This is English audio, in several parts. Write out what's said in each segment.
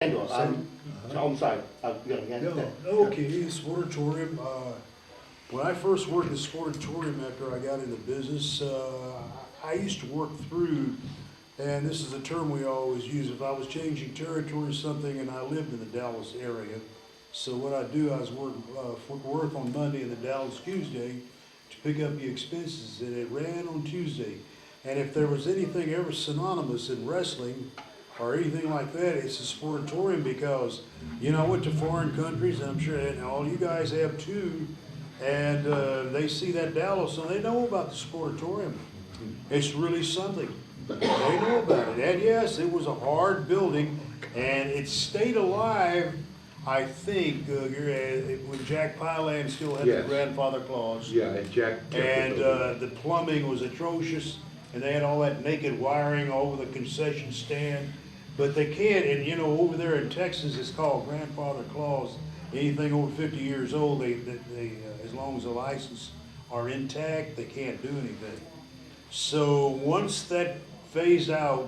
Skandor, I'm sorry, No, okay, sportatorium. When I first worked in the sportatorium after I got into business, I used to work through, and this is a term we always use, if I was changing territory or something and I lived in the Dallas area. So what I do, I was work on Monday and the Dallas Tuesday to pick up the expenses, and it ran on Tuesday. And if there was anything ever synonymous in wrestling, or anything like that, it's a sportatorium because, you know, I went to foreign countries, and I'm sure, and all you guys have too, and they see that Dallas, and they know about the sportatorium. It's really something. They know about it. And yes, it was a hard building, and it stayed alive, I think, when Jack Pyland still had the Yes. grandfather clause. Yeah, and Jack. And the plumbing was atrocious, and they had all that naked wiring all over the concession stand. But they can't, and you know, over there in Texas, it's called grandfather clause. Anything over 50 years old, they as long as the license are intact, they can't do anything. So once that phased out,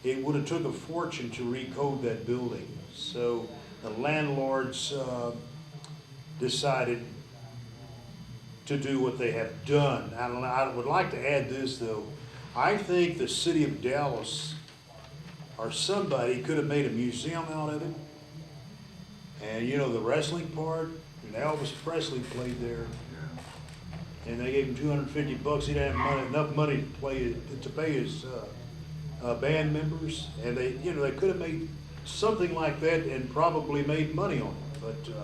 it would have took a fortune to recode that building. So the landlords decided to do what they have done. I would like to add this though. I think the city of Dallas or somebody could have made a museum out of it. And you know, the wrestling part, and Elvis Presley played there. And they gave him $250. He didn't have enough money to pay his band members. And they, you know, they could have made something like that and probably made money on it. But,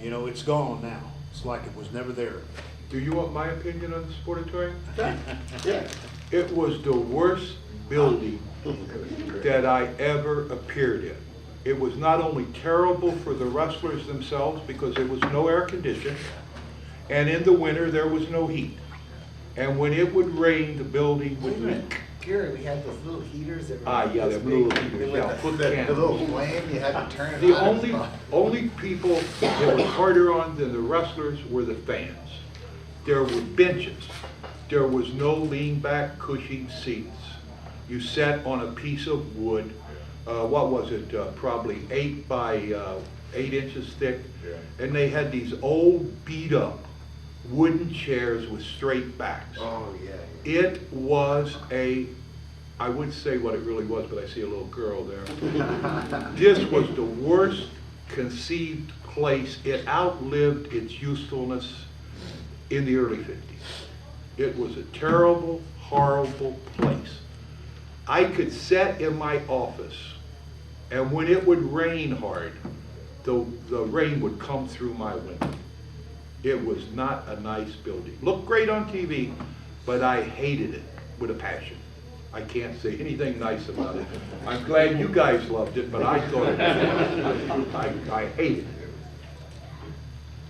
you know, it's gone now. It's like it was never there. Do you want my opinion on the sportatorium? Yeah. It was the worst building that I ever appeared in. It was not only terrible for the wrestlers themselves because there was no air conditioning, and in the winter there was no heat. And when it would rain, the building would leak. Gary, we had those little heaters that were. Yeah, this the little big, heaters, with yeah, foot the candles. little flame, you had to turn it The on. only people that were harder on than the wrestlers were the fans. There were benches. There was no lean back cushy seats. You sat on a piece of wood, what was it, probably 8 by 8 inches thick. And they had these old beat up wooden chairs with straight backs. Oh, yeah. It was I wouldn't say what it really was, but I see a little girl there. This was the worst conceived place. It outlived its usefulness in the early 50s. It was a terrible, horrible place. I could sit in my office, and when it would rain hard, the rain would come through my window. It was not a nice building. Looked great on TV, but I hated it with a passion. I can't say anything nice about it. I'm glad you guys loved it, but I thought it was, I hated it.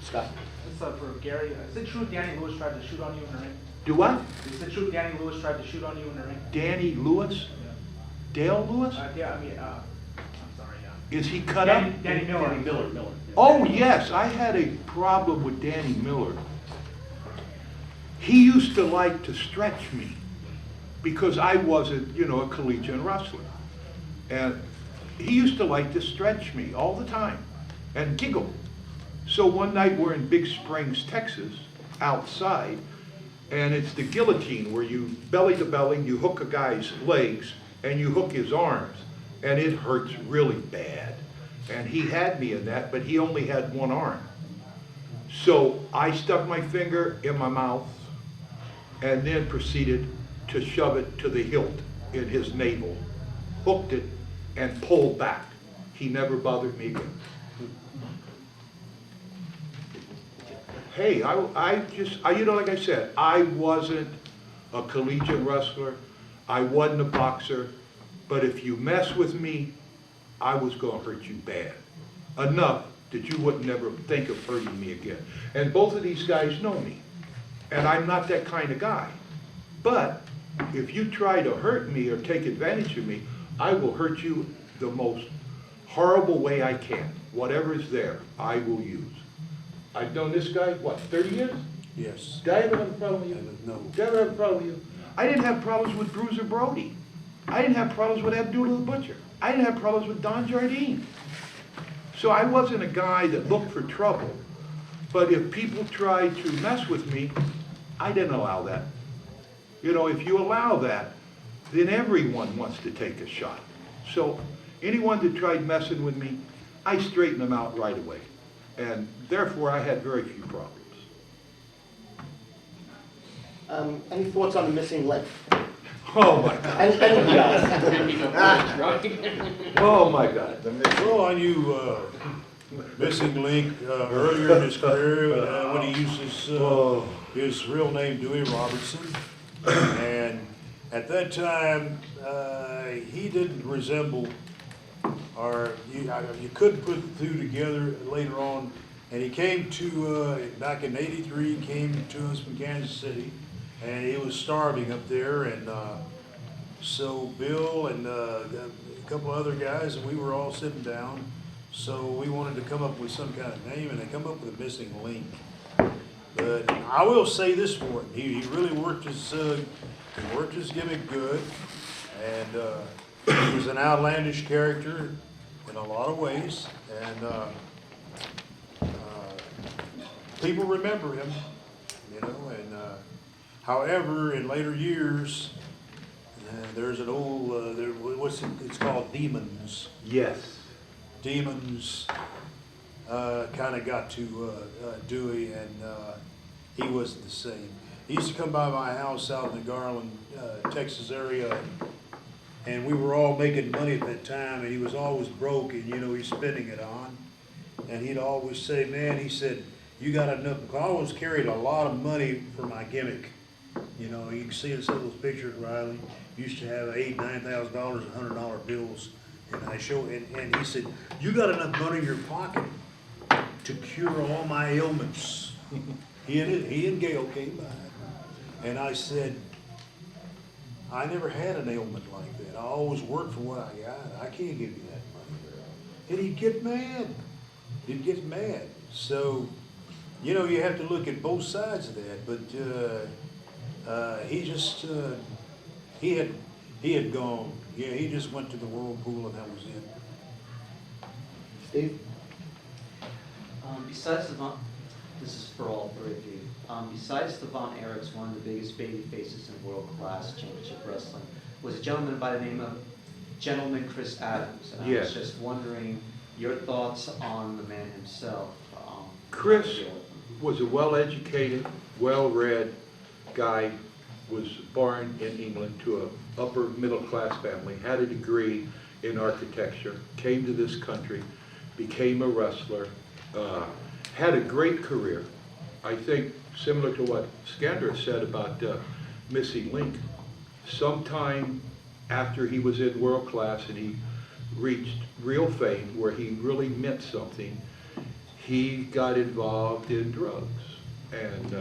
Scott? This is for Gary. Is it true Danny Lewis tried to shoot on you in the ring? Do what? Is it true Danny Lewis tried to shoot on you in the ring? Danny Lewis? Dale Lewis? Yeah, I mean, I'm sorry. Is he cut up? Danny Miller. Miller. Oh, yes, I had a problem with Danny Miller. He used to like to stretch me because I wasn't, you know, a collegiate wrestler. And he used to like to stretch me all the time and giggle. So one night we're in Big Springs, Texas, outside, and it's the guillotine where you belly to belly, you hook a guy's legs and you hook his arms, and it hurts really bad. And he had me in that, but he only had one arm. So I stuck my finger in my mouth and then proceeded to shove it to the hilt in his navel, hooked it, and pulled back. He never bothered me again. Hey, you know, like I said, I wasn't a collegiate wrestler. I wasn't a boxer. But if you mess with me, I was going to hurt you bad. Enough that you would never think of hurting me again. And both of these guys know me. And I'm not that kind of guy. But if you try to hurt me or take advantage of me, I will hurt you the most horrible way I can. Whatever is there, I will use. I've known this guy, what, 30 years? Yes. Did I ever have a problem with you? No. Did I ever have a problem with you? I didn't have problems with Bruiser Brody. I didn't have problems with Abdullah the Butcher. I didn't have problems with Don Jardine. So I wasn't a guy that looked for trouble. But if people tried to mess with me, I didn't allow that. You know, if you allow that, then everyone wants to take a shot. So anyone that tried messing with me, I straightened them out right away. And therefore, I had very few problems. Any thoughts on the missing link? Oh, my God. Anything else? Oh, my God. Well, I knew Missing Link earlier in his career when he used his real name, Dewey Robertson. And at that time, he didn't resemble, or you couldn't put the two together later on. And he came to, back in '83, he came to us from Kansas City, and he was starving up there. And so Bill and a couple of other guys, and we were all sitting down. So we wanted to come up with some kind of name, and they come up with a Missing Link. But I will say this for him: he really worked his gimmick good, and he was an outlandish character in a lot of ways, and people remember him, you know. And however, in later years, there's an old it's called Demons. Yes. Demons kind of got to Dewey, and he wasn't the same. He used to come by my house out in the Garland, Texas area, and we were all making money at that time, and he was always broke, and you know, he's spending it on. And he'd always say, man, he said, you got enough, because I always carried a lot of money for my gimmick. You know, you can see in some of those pictures, Riley, used to have $8,000, $9,000, $100 bills. And I showed, and he said, you got enough money in your pocket to cure all my ailments. He and Gail came by, and I said, I never had an ailment like that. I always worked for what I got. I can't give you that money. And he'd get mad. He'd get mad. So, you know, you have to look at both sides of that. But he just, he had gone. Yeah, he just went to the whirlpool, and that was it. Steve? Besides the this is for all three of you. Besides the Von Erichs, one of the biggest baby faces in World Class Championship Wrestling was a gentleman by the name of Gentleman Chris Adams. And Yes. I was just wondering your thoughts on the man himself. Chris was a well-educated, well-read guy, was born in England to an upper middle-class family, had a degree in architecture, came to this country, became a wrestler, had a great career. I think similar to what Skandor said about Missing Link, sometime after he was in World Class and he reached real fame where he really meant something, he got involved in drugs. And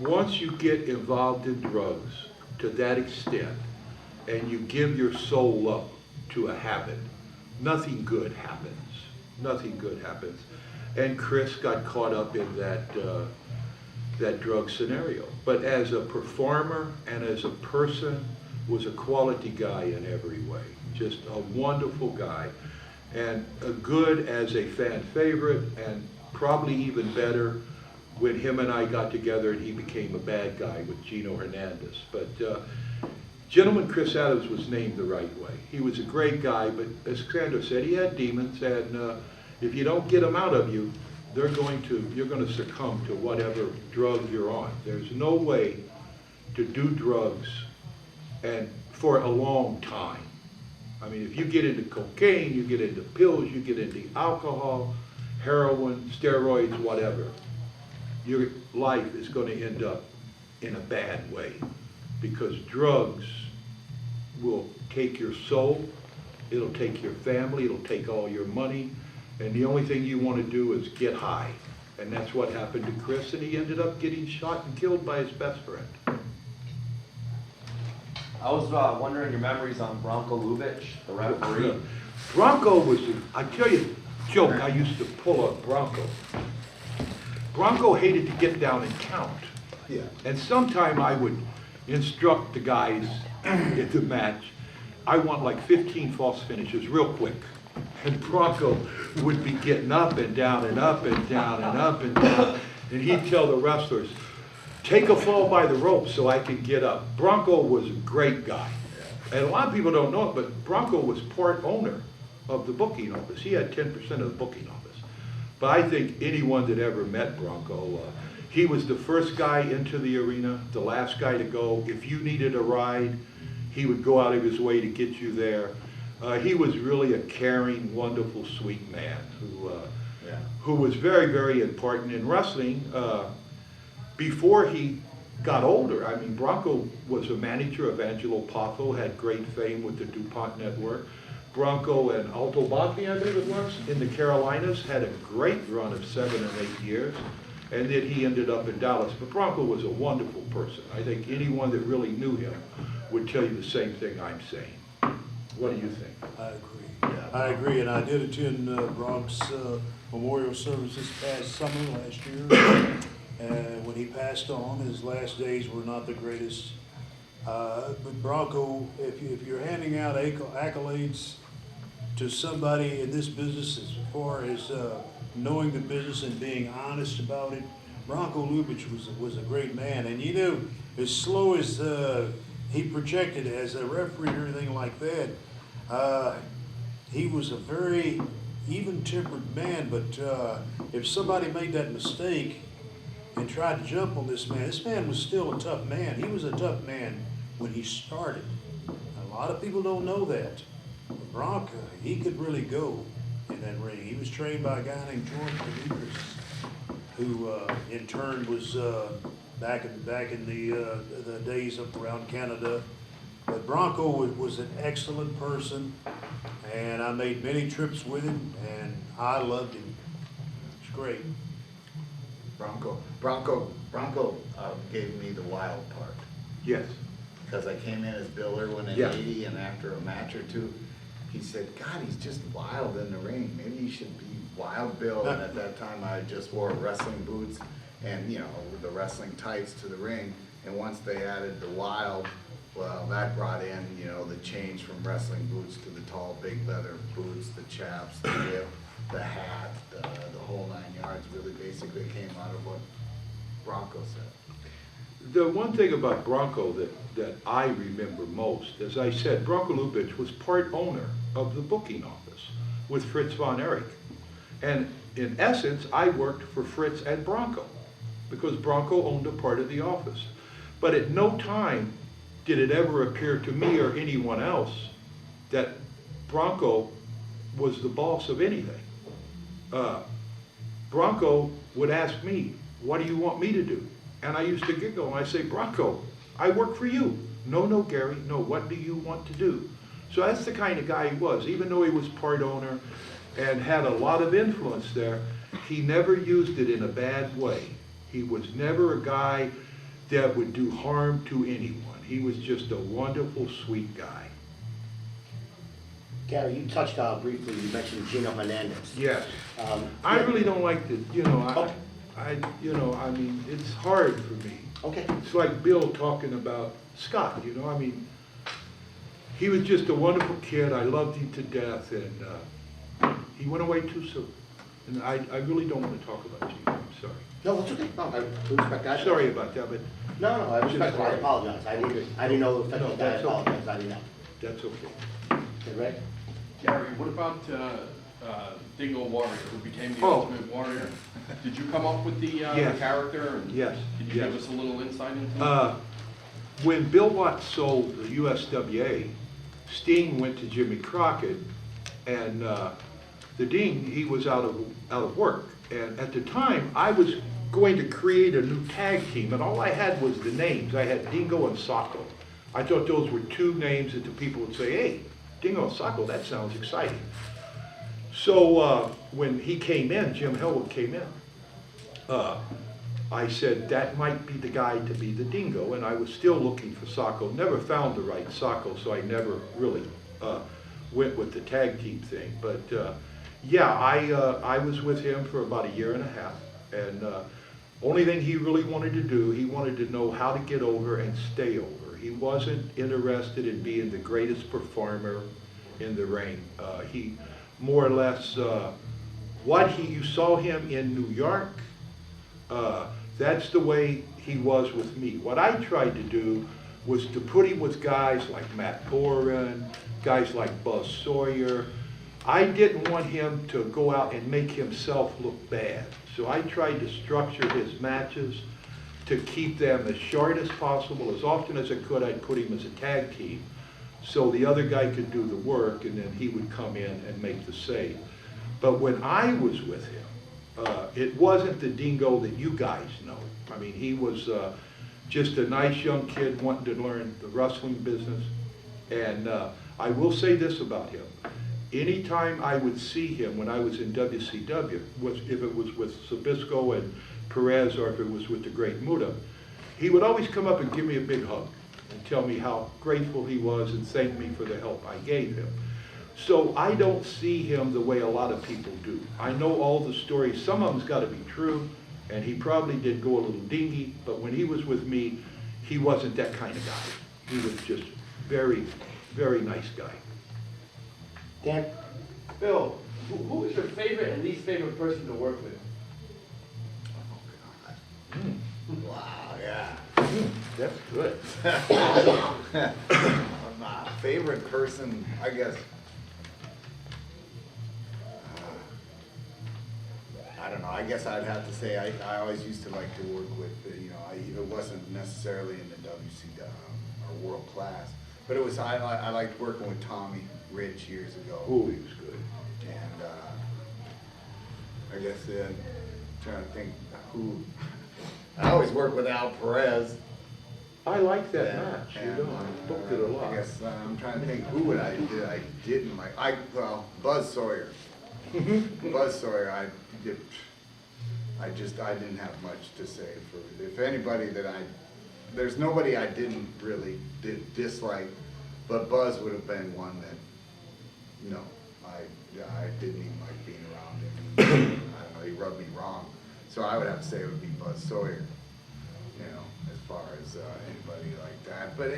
once you get involved in drugs to that extent and you give your soul up to a habit, nothing good happens. Nothing good happens. And Chris got caught up in that drug scenario. But as a performer and as a person, was a quality guy in every way. Just a wonderful guy. And good as a fan favorite, and probably even better when him and I got together and he became a bad guy with Gino Hernandez. But Gentleman Chris Adams was named the right way. He was a great guy, but as Skandor said, he had demons, and if you don't get them out of you, you're going to succumb to whatever drug you're on. There's no way to do drugs and for a long time. I mean, if you get into cocaine, you get into pills, you get into alcohol, heroin, steroids, whatever, your life is going to end up in a bad way, because drugs will take your soul, it'll take your family, it'll take all your money, and the only thing you want to do is get high. And that's what happened to Chris, and he ended up getting shot and killed by his best friend. I was wondering your memories on Bronco Lubitsch, the referee. Bronco was, I tell you, joke, I used to pull a Bronco. Bronco hated to get down and count. Yeah. And sometime I would instruct the guys in the match. I want like 15 false finishes real quick. And Bronco would be getting up and down and up and down and up and down. And he'd tell the wrestlers, take a fall by the rope so I can get up. Bronco was a great guy. And a lot of people don't know it, but Bronco was part owner of the booking office. He had 10% of the booking office. But I think anyone that ever met Bronco, he was the first guy into the arena, the last guy to go. If you needed a ride, he would go out of his way to get you there. He was really a caring, wonderful, sweet man who was very, very important in wrestling. Before he got older, I mean, Bronco was a manager of Angelo Poffo, had great fame with the DuPont Network. Bronco and Alto Bacchi, I believe it was, in the Carolinas, had a great run of 7 or 8 years, and then he ended up in Dallas. But Bronco was a wonderful person. I think anyone that really knew him would tell you the same thing I'm saying. What do you think? I agree. I agree, and I did attend Brock's memorial service this past summer last year. And when he passed on, his last days were not the greatest. But Bronco, if you're handing out accolades to somebody in this business as far as knowing the business and being honest about it, Bronco Lubitsch was a great man. And you know, as slow as he projected as a referee or anything like that, he was a very even-tempered man. But if somebody made that mistake and tried to jump on this man was still a tough man. He was a tough man when he started. A lot of people don't know that. But Bronco, he could really go in that ring. He was trained by a guy named George Benitez, who in turn was back in the days up around Canada. But Bronco was an excellent person, and I made many trips with him, and I loved him. It's great. Bronco gave me the wild part. Yes. Because I came in as Bill Irwin in Yeah. 80, and after a match or two, he said, God, he's just wild in the ring. Maybe he should be Wild Bill. And at that time, I just wore wrestling boots and, you know, the wrestling tights to the ring. And once they added the wild, well, that brought in, you know, the change from wrestling boots to the tall, big leather boots, the chaps, the whip, the hat, the whole 9 yards. Really basically came out of what Bronco said. The one thing about Bronco that I remember most, as I said, Bronco Lubitsch was part owner of the booking office with Fritz von Erich. And in essence, I worked for Fritz and Bronco because Bronco owned a part of the office. But at no time did it ever appear to me or anyone else that Bronco was the boss of anything. Bronco would ask me, what do you want me to do? And I used to giggle and I say, Bronco, I work for you. No, Gary, no, what do you want to do? So that's the kind of guy he was. Even though he was part owner and had a lot of influence there, he never used it in a bad way. He was never a guy that would do harm to anyone. He was just a wonderful, sweet guy. Gary, you touched briefly, you mentioned Gino Hernandez. Yes. I really don't like to, I mean, it's hard for me. Okay. It's like Bill talking about Scott, I mean, he was just a wonderful kid. I loved him to death, and he went away too soon. And I really don't want to talk about Gino, I'm sorry. No, it's okay. No, I respect that. Sorry about that, but No, I respect it. I apologize. I didn't know the No, effect of that. I that's okay. apologize. I didn't know. that's okay. Okay, Ray? Gary, what about Dingo Warrior, who became the Oh. Ultimate Warrior? Did you come up with the Yes. character? And Yes, Can you yes. give us a little insight into it? When Bill Watts sold the USWA, Sting went to Jimmy Crockett, and the Ding, he was out of work. And at the time, I was going to create a new tag team, and all I had was the names. I had Dingo and Sacco. I thought those were two names that the people would say, hey, Dingo and Sacco, that sounds exciting. So when he came in, Jim Hellwood came in, I said that might be the guy to be the Dingo, and I was still looking for Sacco. Never found the right Sacco, so I never really went with the tag team thing. But yeah, I was with him for about 1.5 years, and only thing he really wanted to do, he wanted to know how to get over and stay over. He wasn't interested in being the greatest performer in the ring. He more or less, you saw him in New York, that's the way he was with me. What I tried to do was to put him with guys like Matt Boren, guys like Buzz Sawyer. I didn't want him to go out and make himself look bad. So I tried to structure his matches to keep them as short as possible. As often as I could, I'd put him as a tag team so the other guy could do the work and then he would come in and make the save. But when I was with him, it wasn't the dingo that you guys know. I mean, he was just a nice young kid wanting to learn the wrestling business. And I will say this about him. Anytime I would see him when I was in WCW, if it was with Sabisco and Perez or if it was with the Great Muta, he would always come up and give me a big hug and tell me how grateful he was and thank me for the help I gave him. So I don't see him the way a lot of people do. I know all the stories. Some of them's got to be true, and he probably did go a little dingy, but when he was with me, he wasn't that kind of guy. He was just very, very nice guy. Dan? Bill, who is your favorite and least favorite person to work with? Wow, yeah. That's good. My favorite person, I guess. I don't know. I guess I'd have to say I always used to like to work with, it wasn't necessarily in the WCW or World Class, but it was I liked working with Tommy Rich years ago. Oh, he was good. And I guess then trying to think who. I always work with Al Perez. I like that Yeah, match, and, you know, I booked it a lot. I guess I'm trying to think who would I didn't like. Buzz Sawyer. Buzz Sawyer. I didn't have much to say for. If anybody there's nobody I didn't really dislike, but Buzz would have been one that, I didn't even like being around him. I don't know, he rubbed me wrong. So I would have to say it would be Buzz Sawyer, as far as anybody like that. But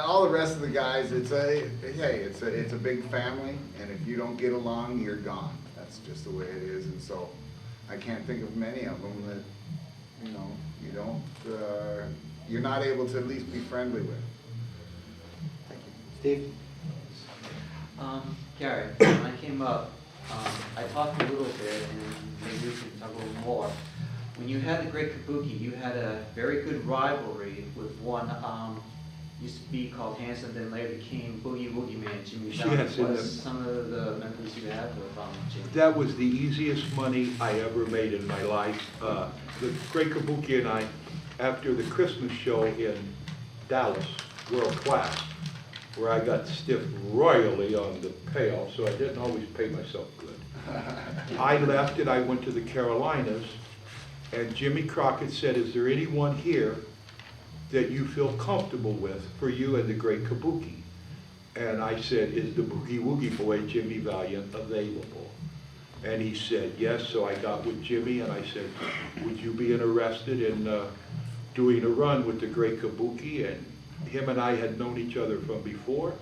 all the rest of the guys, it's a big family, and if you don't get along, you're gone. That's just the way it is, and so I can't think of many of them that, you're not able to at least be friendly with. Thank you. Steve? Gary, when I came up, I talked a little bit, and maybe we can talk a little more. When you had the Great Kabuki, you had a very good rivalry with one, used to be called Hanson, then later became Boogie Woogie Man, Jimmy Valiant. Yes, What are some of the memories you have with Jimmy? That was the easiest money I ever made in my life. The Great Kabuki and I, after the Christmas show in Dallas, World Class, where I got stiffed royally on the payoff, so I didn't always pay myself good. I left and I went to the Carolinas, and Jimmy Crockett said, is there anyone here that you feel comfortable with for you and the Great Kabuki? And I said, is the Boogie Woogie Boy, Jimmy Valiant, available? And he said, yes. So I got with Jimmy and I said, would you be interested in doing a run with the Great Kabuki? And him and I had known each other from before.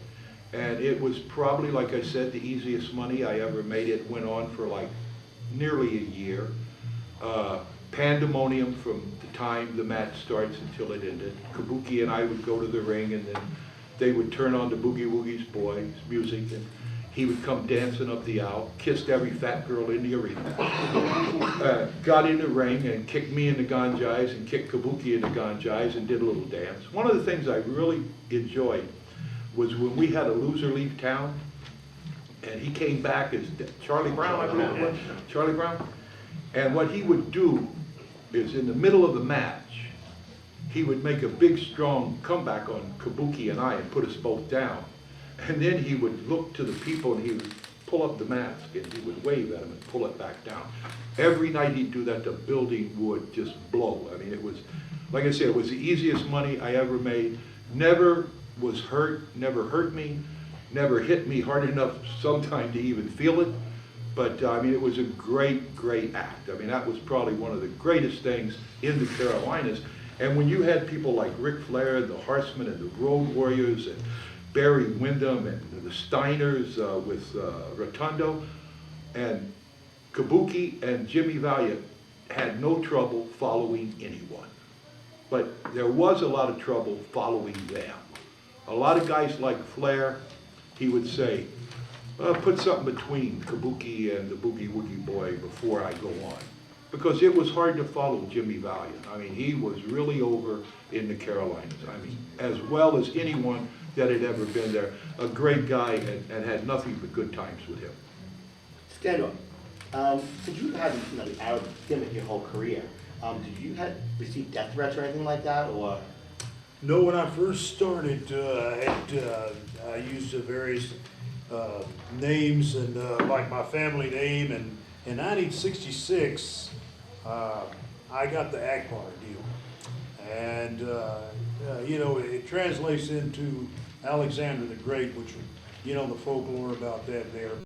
And it was probably, like I said, the easiest money I ever made. It went on for like nearly a year. Pandemonium from the time the match starts until it ended. Kabuki and I would go to the ring, and then they would turn on the Boogie Woogie's Boys music, and he would come dancing up the aisle, kissed every fat girl in the arena, got in the ring and kicked me in the ganjais and kicked Kabuki in the ganjais and did a little dance. One of the things I really enjoyed was when we had a loser leave town, and he came back as Charlie Brown, I believe it was, Charlie Brown. And what he would do is in the middle of the match, he would make a big, strong comeback on Kabuki and I and put us both down. And then he would look to the people and he would pull up the mask and he would wave at them and pull it back down. Every night he'd do that, the building would just blow. I mean, it was, like I said, it was the easiest money I ever made. Never was hurt, never hurt me, never hit me hard enough sometime to even feel it. But I mean, it was a great, great act. I mean, that was probably one of the greatest things in the Carolinas. And when you had people like Ric Flair, the Horsemen and the Road Warriors, and Barry Windham, and the Steiners with Rotundo, and Kabuki and Jimmy Valiant had no trouble following anyone. But there was a lot of trouble following them. A lot of guys like Flair, he would say, put something between Kabuki and the Boogie Woogie Boy before I go on. Because it was hard to follow Jimmy Valiant. I mean, he was really over in the Carolinas. I mean, as well as anyone that had ever been there. A great guy and had nothing but good times with him. Skandor, since you had the Arab gimmick your whole career, did you receive death threats or anything like that, or? No, when I first started, I used various names and like my family name, and in 1966, I got the Akbar deal, and it translates into Alexander the Great, which the folklore about that there.